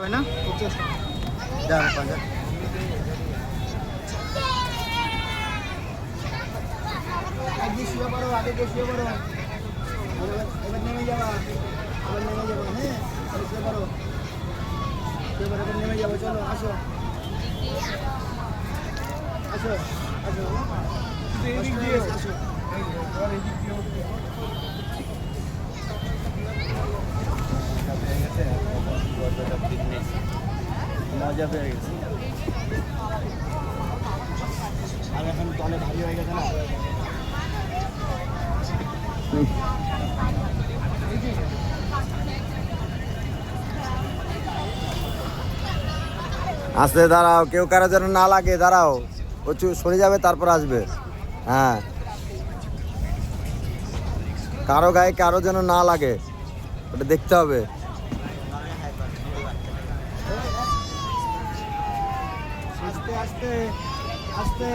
হবে না? আগে শুয়ে পড়ো, আগে শুয়ে পড়ো। এবার নেমে যাবা, এবার নেমে যাবো। হ্যাঁ, শুয়ে পড়ো, শুয়ে পড়ো, এবার নেমে যাবো। চলো আসো, আসো, আসো, এদিক দিয়ে আসো। মজা পেয়ে গেছে। আর এখন তলে ভারী হয়ে গেছে না। আস্তে দাঁড়াও, কেউ কারো যেন না লাগে, দাঁড়াও। ও সরে যাবে তারপর আসবে। হ্যাঁ, কারো গায়ে কারো যেন না লাগে, ওটা দেখতে হবে। আস্তে আস্তে আস্তে